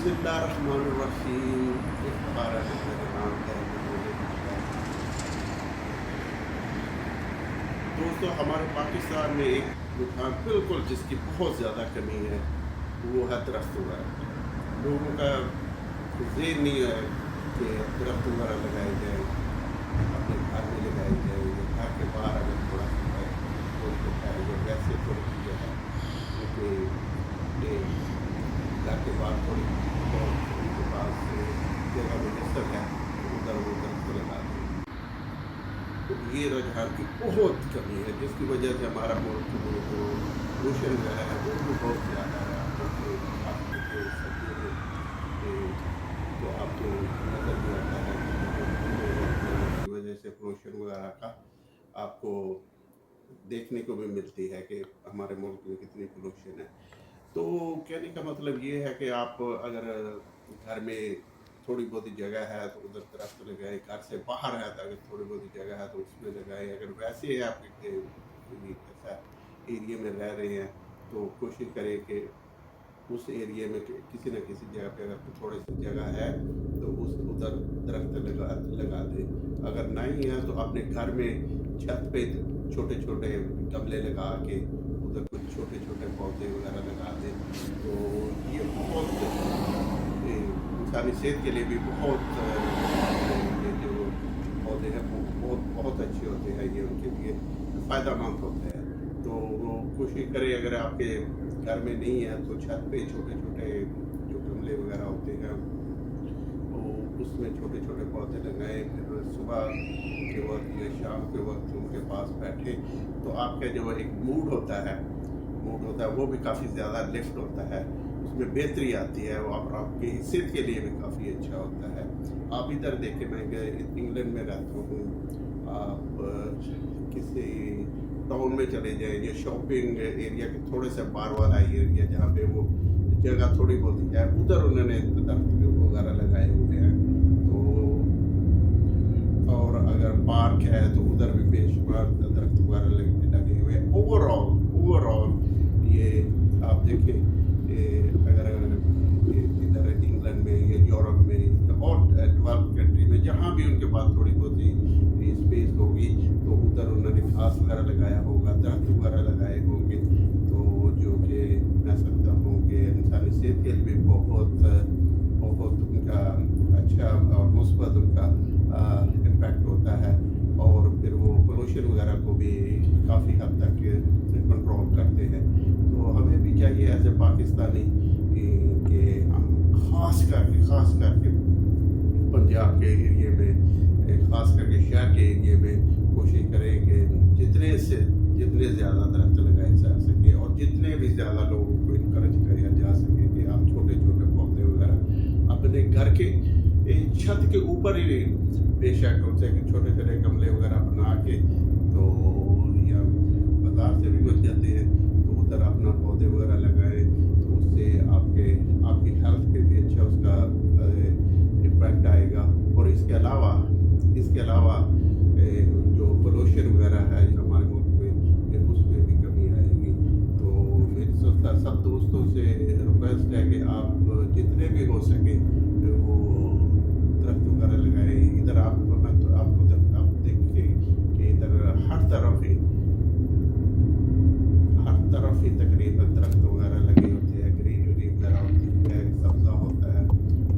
बिस्मिल्लाहिर्रहमानिर्रहीम। इफ्तार है मेरे नाम है। दोस्तों, हमारे पाकिस्तान में एक रुझान बिल्कुल जिसकी बहुत ज़्यादा कमी है, वो है दरख्त वगैरह। लोगों का ज़हन नहीं है कि दरख्त वगैरह लगाए जाए, अपने घर में लगाए जाए या घर के बाहर अगर थोड़ा सा है तो उनको है जो वैसे थोड़ी चीज़ें हैं क्योंकि ये घर के बाहर थोड़ी बहुत उनके पास जगह मुयसर है तो उधर वो दरख्त लगा दें। तो ये रुझान की बहुत कमी है जिसकी वजह से हमारा मुल्क में जो पोल्यूशन जो है वो भी बहुत ज़्यादा है। आप देखिए, आप देखिए सर्दियों में तो आपको नज़र भी आता है कि वजह से पोल्यूशन वगैरह का आपको देखने को भी मिलती है कि हमारे मुल्क में कितनी पोल्यूशन है। तो कहने का मतलब ये है कि आप अगर घर में थोड़ी बहुत ही जगह है तो उधर दरख्त लगाए, घर से बाहर है तो अगर थोड़ी बहुत ही जगह है तो उसमें लगाए। अगर वैसे ही आपके कोई ऐसा एरिया में रह रहे हैं तो कोशिश करें कि उस एरिया में किसी न किसी जगह पे अगर थोड़ी सी जगह है तो उस उधर दरख्त लगा दें। अगर नहीं है तो अपने घर में छत पे छोटे छोटे गमले लगा के उधर कुछ छोटे छोटे पौधे वगैरह लगा दें। तो ये बहुत इंसानी सेहत के लिए भी बहुत ये जो पौधे हैं वो बहुत अच्छे होते हैं, ये उनके लिए फ़ायदेमंद होते हैं। तो वो कोशिश करें अगर आपके घर में नहीं है तो छत पे छोटे छोटे जो गमले वगैरह होते हैं वो उसमें छोटे छोटे पौधे लगाएं। फिर सुबह के वक्त या शाम के वक्त उनके पास बैठे तो आपका जो एक मूड होता है वो भी काफ़ी ज़्यादा लिफ्ट होता है, उसमें बेहतरी आती है और आपकी सेहत के लिए भी काफ़ी अच्छा होता है। आप इधर देखें, मैं इंग्लैंड में रहता हूँ, आप किसी टाउन में चले जाएं या शॉपिंग एरिया के थोड़े से बाहर वाला एरिया जहाँ पे वो जगह थोड़ी बहुत है उधर उन्होंने दरख्त वगैरह लगाए हुए हैं। तो और अगर पार्क है तो उधर भी बेशुमार दरख्त वगैरह लगे हुए हैं। ओवरऑल ये आप देखें अगर इधर इंग्लैंड में या यूरोप में और डेवलप कंट्री में जहाँ भी उनके पास थोड़ी बहुत ही स्पेस होगी तो उधर उन्होंने घास वगैरह लगाया होगा, दरख्त वगैरह लगाए होंगे। तो जो कि मैं समझता हूँ कि इंसानी सेहत के लिए बहुत उनका अच्छा और मुस्बत उनका इम्पैक्ट होता है और फिर वो पोल्यूशन वगैरह को भी काफ़ी हद तक कंट्रोल करते हैं। तो हमें भी चाहिए एज ए पाकिस्तानी कि हम ख़ास करके पंजाब के एरिए में, ख़ास करके शहर के एरिए में कोशिश करें कि जितने ज़्यादा दरख्त लगाए जा सके और जितने भी ज़्यादा लोगों को इनकरेज किया जा सके कि आप छोटे छोटे पौधे वगैरह अपने घर के छत के ऊपर ही बेशक उनसे छोटे छोटे गमले वगैरह बना के तो या बाजार से भी मिल जाते हैं तो उधर अपना पौधे वगैरह लगाएं तो उससे आपकी हेल्थ पे भी अच्छा उसका इम्पैक्ट आएगा। और इसके अलावा जो पोल्यूशन वगैरह है हमारे मुल्क में उसमें भी कमी आएगी। तो मेरी सब दोस्तों से रिक्वेस्ट है कि आप जितने भी हो सके वो दरख्त वगैरह लगाएं। इधर आप देखिए कि इधर हर तरफ ही तकरीबन दरख्त वगैरह लगे होते हैं, ग्रीनरी वगैरह होती है, सब्ज़ा होता है।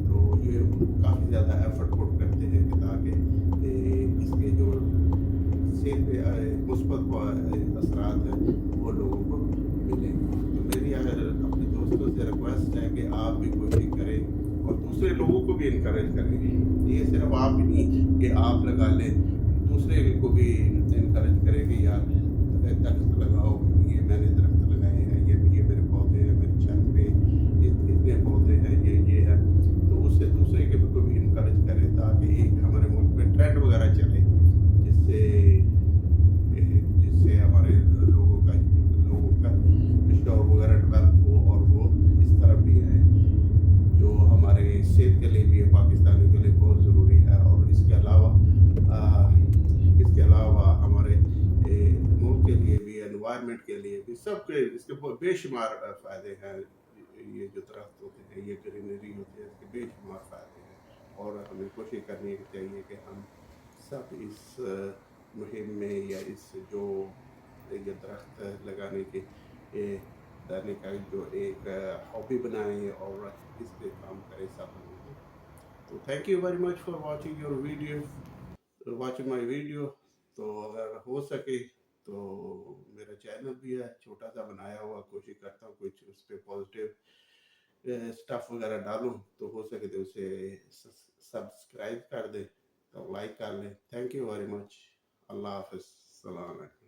तो ये काफ़ी ज़्यादा एफर्ट पुट करते हैं कि ताकि इसके जो सेहत पे मुस्बत असरात हैं वो लोगों को मिले। तो मेरी अगर अपने दोस्तों से रिक्वेस्ट है कि आप भी कोशिश करें और दूसरे लोगों को भी इनकरेज करें। ये सिर्फ आप ही नहीं कि आप लगा लें, दूसरे को भी इनकरेज करें कि यार दरख्त लगाओ, ये मैंने दरख्त लगाए हैं, ये मेरे पौधे हैं, मेरी छत पे इतने पौधे हैं, ये है। तो उससे दूसरे के को भी इनकरेज करें ताकि एक हमारे मुल्क में ट्रेंड वगैरह चले जिससे हमारे लोगों का शौक वगैरह डेवलप हो और वो इस तरफ भी है जो हमारे सेहत के लिए भी है, पाकिस्तानी के लिए बहुत ज़रूरी है। और इसके अलावा हमारे मुल्क के लिए भी, एनवायरनमेंट के लिए भी, सबके इसके बेशुमार फ़ायदे हैं। یہ جو درخت ہوتے ہیں، یہ گرینری ہوتی ہے، اس کے بے شمار فائدے ہیں، اور ہمیں کوشش کرنی چاہیے کہ ہم سب اس مہم میں یا اس جو یہ درخت لگانے کے دانے کا جو ایک ہابی بنائیں اور اس پہ کام کریں سب مل کے. تو thank you very much for watching your video, watching my video. تو اگر ہو سکے تو میرا چینل بھی ہے چھوٹا سا بنایا ہوا، کوشش کرتا ہوں کچھ اس پہ پازیٹیو اسٹف وغیرہ ڈالوں، تو ہو سکے تو اسے سبسکرائب کر دیں، تو لائک کر لیں. Thank you very much. اللہ حافظ. السلام علیکم.